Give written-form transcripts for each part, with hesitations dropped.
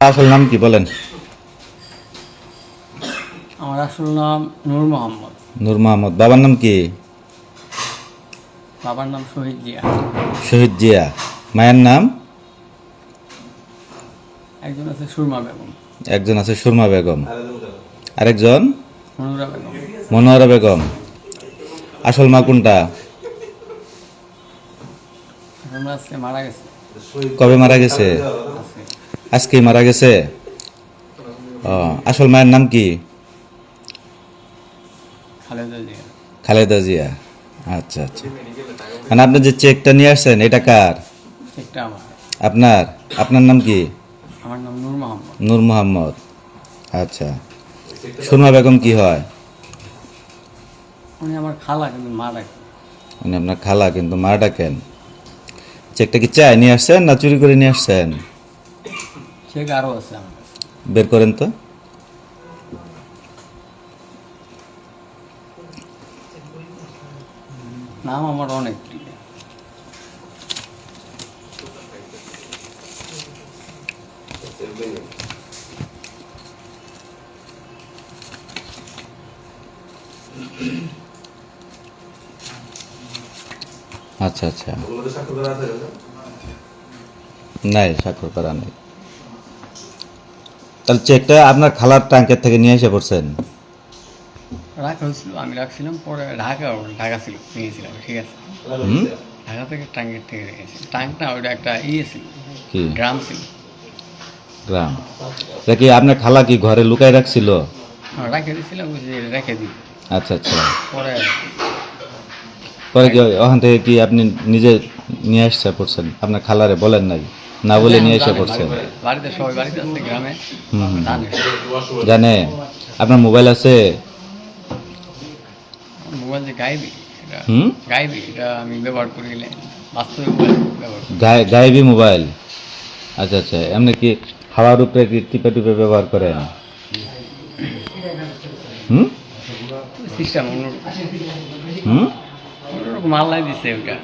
আসল নাম কি বলেন? আমার আসল নাম নূর মোহাম্মদ। নূর মোহাম্মদ। বাবার নাম কি? বাবার নাম শহীদ জিয়া। শহীদ জিয়া। মায়ের নাম? একজন আছে সুরমা বেগম। একজন আছে সুরমা বেগম, আরেকজন মনুরা বেগম। মনোয়ারা বেগম। আসল মা কোনটা? এখন আজকে মারা গেছে। কবে মারা গেছে? আছে আজকে মারা গেছে। ও, আসল মায়ের নাম কি? খালেদা জিয়া। খালেদা জিয়া। আচ্ছা আচ্ছা। মানে আপনি যে চেকটা নিয়ে আসছেন এটা কার? চেকটা আমার। আপনার? আপনার নাম কি? আমার নাম নূর মোহাম্মদ। নূর মোহাম্মদ। আচ্ছা। সুরমা বেগম কি হয়? উনি আমার খালা, কিন্তু মা ডাকে। উনি আপনার খালা কিন্তু মা ডাকেন। চেকটা কি চায় নিয়ে আসছেন না চুরি করে নিয়ে আসছেন? চেক আরও আছে আমার কাছে। বের করেন তো। নাম আমার অনেক প্রিয়। আচ্ছা আচ্ছা। নাই, স্বাক্ষর করা নেই। তাহলে চেকটা আপনার খালার ট্যাঙ্কের থেকে নিয়ে এসে পড়ছেন? রাখা হয়েছিল, আমি রাখছিলাম, পরে ঢাকা ছিল, নিয়েছিলাম। ঠিক আছে, হুম? ঢাকা থেকে ট্যাঙ্কের থেকে রেখেছি। ট্যাঙ্কটা ওইটা একটা ছিল, কি ড্রাম ছিল। গ্রাম? এটা কি আপনার খালা কি ঘরে লুকায় রাখছিল? রেখে দিয়েছিলাম, যে রেখে দিই। আচ্ছা আচ্ছা। পরে পরে কি ওখান থেকে কি আপনি নিজে নিয়ে এসে পড়ছেন? আপনার খালারে বলেন নাই, না বলে নিয়ে এসে পড়ছেন? বাড়িতে সবাই বাড়িতে আছে, গ্রামে হুম হুম। জানে। জানে? আপনার মোবাইল আছে? মোবাইল যে গাইবি, এটা হুম? গাইবি, এটা আমি ব্যবহার করি না। বাস্তবে মোবাইল ব্যবহার করি। গায়েবী মোবাইল? আচ্ছা আচ্ছা। এমনি কি হাওয়ার উপরে কি টিপে টিপে ব্যবহার করেন? হুম সিস্টেম হুম। অন্যরকম আল্লাহ দিচ্ছে ওটা।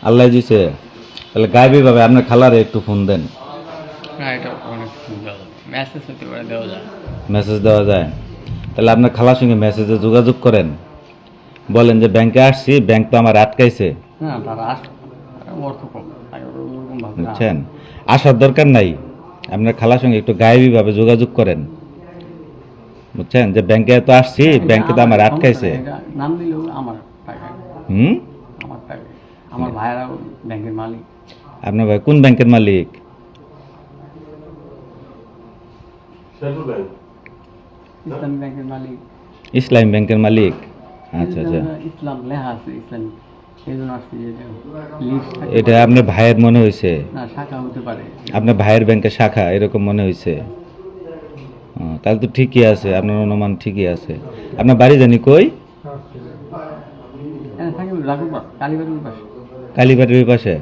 আল্লাহ দিছে? তাহলে গায়েবী ভাবে আপনার খালারে একটু ফোন দেন। না, এটা অনেক মেসেজ হতে পারে, দেওয়া যায়। মেসেজ দেওয়া যায়? তাহলে আপনার খালার সঙ্গে মেসেজে যোগাযোগ করেন, বলেন যে ব্যাংকে আসছি, ব্যাংক তো আমার আটকাইছে। না, তারা অর্থ কম, ওরকম ভাবে না। বুঝছেন? আসার দরকার নাই, আপনার খালার সঙ্গে একটু গায়েবী ভাবে যোগাযোগ করেন, বুঝছেন? যে ব্যাংকে তো আসছি, ব্যাংকে তো আমার আটকাইছে। এটা নাম দিলেও আমার টাকা, হুম? আমার টাকা। আমার ভাইয়েরাও ব্যাংকের মালিক। আপনার ভাই কোন ব্যাংকের মালিক? ইসলামী ব্যাংকের মালিক। ইসলাম ব্যাংকের মালিক? আচ্ছা আচ্ছা। ইসলাম লেখা আছে, ইসলামী, এই জন্য আসছি। এটা আপনার ভাইয়ের মনে হয়েছে? না, শাখা হতে পারে। আপনার ভাইয়ের ব্যাংকের শাখা এরকম মনে হয়েছে? তাহলে তো ঠিকই আছে, আপনার অনুমান ঠিকই আছে। আপনার বাড়ি জানি কই? থাকি রাখুরপাড়, কালীবাড়ির পাশে। কালীবাড়ির ওই পাশে?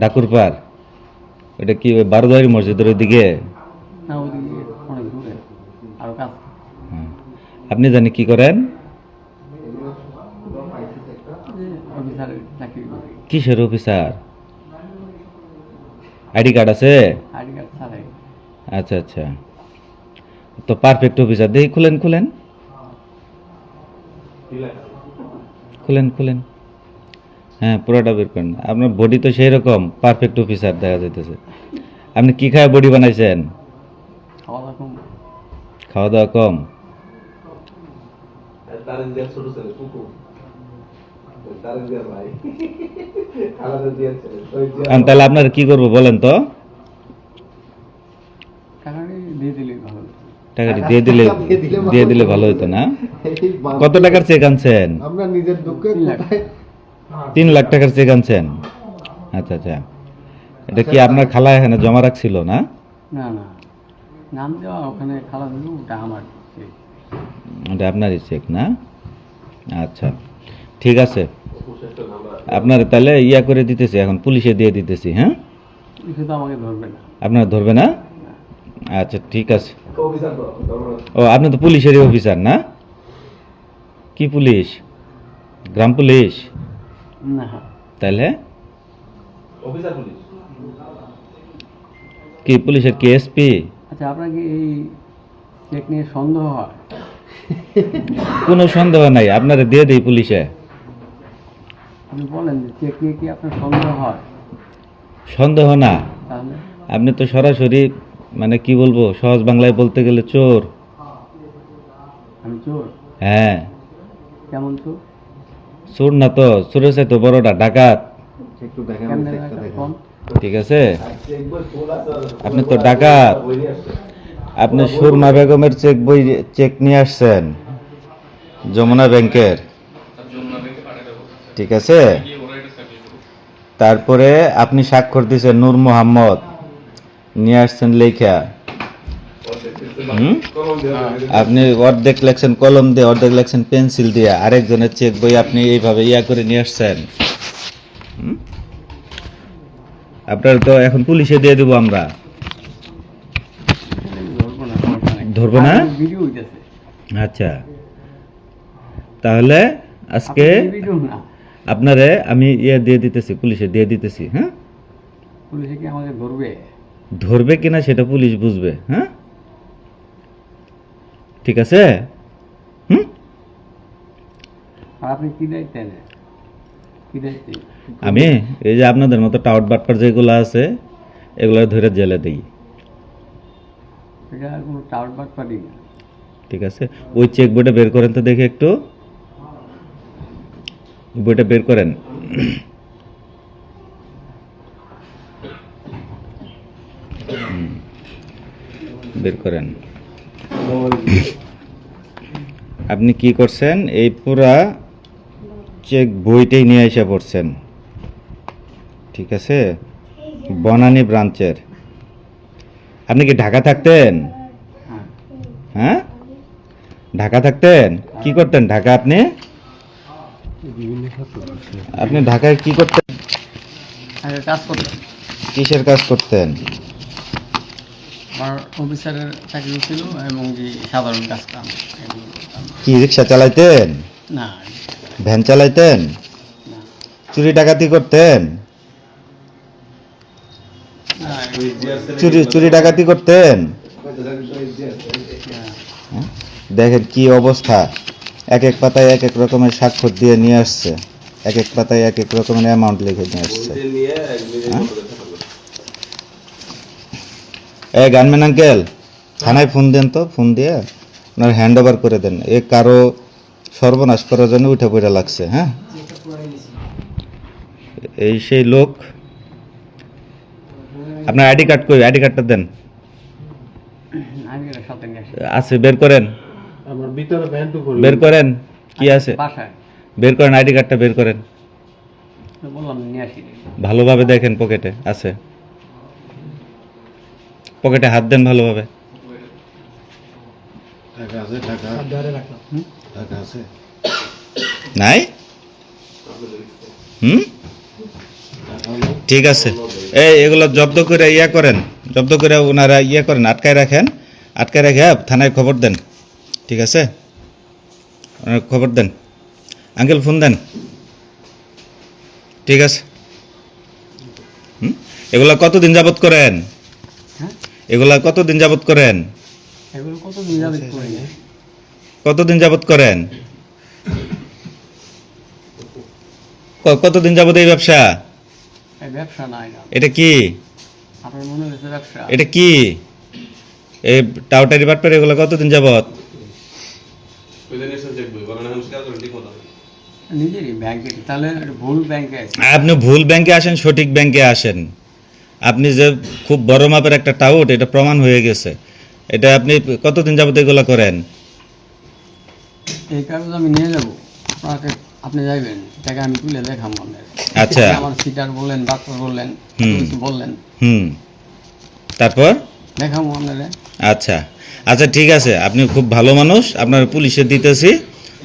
ডাকুরপাড়? এটা কি ওই বারোদুয়ারি মসজিদের ওই দিকে? না, ওদিকে অনেক দূরে, আরো কাজ। আপনি জানি কি করেন? অফিসারের চাকরি করি। কিসের অফিসার? আইডি কার্ড আছে? আইডি কার্ড ছাড়াই। আচ্ছা আচ্ছা। তো পারফেক্ট অফিসার দেখি, খুলেন খুলেন খুলেন খুলেন। হ্যাঁ, পুরোটা বের করেন। আপনার বডি তো সেই রকম পারফেক্ট অফিসার দেখা যাইতেছে। আপনি কি খায় বডি বানাইছেন? খাওয়া দাওয়া কম। খাওয়া দাওয়া কম? তাহলে আপনার কি করবো বলেন তো? টাকাটি দিয়ে দিলেই ভালো হতো। টাকাটি দিয়ে দিলে ভালো হতো না? কত টাকার চেক আনছেন? আমরা নিজের দুঃখে 3 লাখ টাকার চেক আনছেন? আচ্ছা আচ্ছা। এটা কি আপনার খালা এখানে জমা রাখছিল না? না না, নাম দেওয়া ওখানে খালা দিল, ওটা আমার check। এটা আপনারই চেক না? আচ্ছা, ঠিক আছে। আপনার তাহলে ইয়া করে দিতেছি, এখন পুলিশে দিয়ে দিতেছি। হ্যাঁ, পুলিশে তো আমাকে ধরবে না। আপনার ধরবে না? আচ্ছা ঠিক আছে। ও, আপনি তো পুলিশেরই অফিসার না? কি পুলিশ? গ্রাম পুলিশ? না, তাহলে কি পুলিশের কি এসপি? আচ্ছা, আপনার কি এই চেক নিয়ে সন্দেহ হয়? কোনো সন্দেহ নাই, আপনারা দিয়ে দিই পুলিশে। আপনি বলেন যে চেক নিয়ে কি আপনার সন্দেহ হয়? সন্দেহ না, তাহলে আপনি তো সরাসরি মানে কি বলবো, সহজ বাংলায় বলতে গেলে চোর। আমি চোর? হ্যাঁ, কেমন চোর? চোর না তো, চোরের চাই তো বড়টা ডাকাত। কেমনে একটা কোন? ঠিক আছে, আপনি তো ডাকাত। আপনি সুরমা বেগমের চেক নিয়ে আসছেন যমুনা ব্যাংকের, ঠিক আছে। তারপরে আপনি স্বাক্ষর দিয়েছেন নূর মোহাম্মদ, নিয়ে আসছেন লেখা। আপনি অর্ধেক লেখছেন কলম দিয়ে, অর্ধেক লেখছেন পেন্সিল দিয়ে, আরেকজনের চেক বই আপনি এইভাবে ইয়া করে নিয়ে আসছেন। আপনার তো এখন পুলিশে দিয়ে দেবো আমরা। ধরবো না, সমস্যা নাই। ধরবো না? ভিডিও হইতেছে। আচ্ছা, তাহলে আজকে ভিডিও না, আপনারে আমি ইয়ে দিয়ে দিতেছি, পুলিশে দিয়ে দিতেছি। হ্যাঁ, পুলিশে কি আমাকে ধরবে? ধরবে কিনা সেটা পুলিশ বুঝবে। হ্যাঁ, ঠিক আছে। আর আপনি কি দায়িত্ব নেন? কি দায়িত্ব? আমি এই যে আপনাদের মতো টাউট বাটপার যেগুলো আছে এগুলো ধরে জেলে দিই, এটা কোনো টাউট বাট পারি না। ঠিক আছে। ওই চেক বইটা বের করেন তো দেখে একটু, বইটা বের করেন। বের করেন। আপনি কি করছেন, এই পুরা চেক বইটাই নিয়ে এসে পড়ছেন, ঠিক আছে, বনানী ব্রাঞ্চের। আপনি কি ঢাকা থাকতেন? হ্যাঁ। হ্যাঁ, ঢাকা থাকতেন, কি করতেন ঢাকা আপনি? আপনি ঢাকায় কি করতেন? আগে কাজ করতাম, কিসের কাজ করতেন? আমার অফিসারের চাকরি ছিল এবং যে সাধারণ কাজ কাম এগুলো করতাম। কি রিক্সা চালাইতেন? না, ভ্যান চালাইতেন? না, চুরি ডাকাতি করতেন? না, চুরি ডাকাতি করতেন? না। হ্যাঁ? দেখেন কি অবস্থা, এক এক পাতায় এক এক রকমের স্বাক্ষর দিয়ে নিয়ে আসছে, এক এক পাতায় এক এক রকমের অ্যামাউন্ট লিখে নিয়ে আসছে। এই গানম্যান আঙ্কেল, থানায় ফোন দেন তো, ফোন দিয়ে ওনার হ্যান্ড ওভার করে দেন। এ কারো সর্বনাশ করার জন্য উঠে পড়ে লাগছে। হ্যাঁ, এই সেই লোক। আপনার আইডি কার্ড কই? আইডি কার্ডটা দেন। আমি এটা সাথে নিয়ে আসি। আছে, বের করেন, আমার ভিতরে ভ্যানটু করে বের করেন, কি আছে বাসায় বের করেন, আইডি কার্ডটা বের করেন। তো বললাম নিয়ে আসি। ভালোভাবে দেখেন, পকেটে আছে, পকেটে হাত দেন ভালোভাবে। টাকা আছে, টাকা টাকা আছে। নাই? হুম, টাকা হলো ঠিক আছে। এই এগুলো জব্দ করে ইয়া করেন, জব্দ করে ওনারা ইয়া করেন, আটকায় রাখেন, আটকায় রেখে থানায় খবর দেন, ঠিক আছে। ওনার খবর দেন, আঙ্কেল ফোন দেন, ঠিক আছে। এগুলা কতদিন যাবত করেন? হ্যাঁ, এগুলা কতদিন যাবত করেন? এগুলো কত নিরাপদ করে নেই। কতদিন যাবত করেন? কতদিন যাবত এই ব্যবসা? এই ব্যবসা নাই না, এটা কি? আপনার মনে হয়েছে ব্যবসা? এটা কি এই টাউটারি বাটপারি এগুলো কতদিন যাবত? নিজেরই ব্যাংকে, তাহলে ভুল ব্যাংকে আছে। আপনি ভুল ব্যাংকে আসেন, সঠিক ব্যাংকে আসেন। আপনি যে খুব বড় মাপের একটা টাউট, এটা প্রমাণ হয়ে গেছে। এটা আপনি কতদিন যাবত এগুলো করেন? এই কাগজ আমি নিয়ে যাবো, আপনাকে আপনি যাইবেন, টাকা আমি তুলে দেখাম আপনার। আচ্ছা। আমার সিটার বললেন, ডাক্তার বললেন, হুম। কিছু বললেন, তারপর দেখাবো আপনারা। আচ্ছা, আচ্ছা, ঠিক আছে। আপনি খুব ভালো মানুষ, আপনার পুলিশে দিতেছি,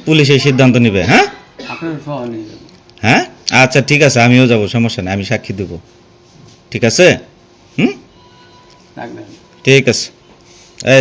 পুলিশের সিদ্ধান্ত নিবে। হ্যাঁ, আপনার সহ নিয়ে যাবো। হ্যাঁ, আচ্ছা, ঠিক আছে, আমিও যাব, সমস্যা নেই, আমি সাক্ষী দেব, ঠিক আছে। রাখবেন। ঠিক আছে। এই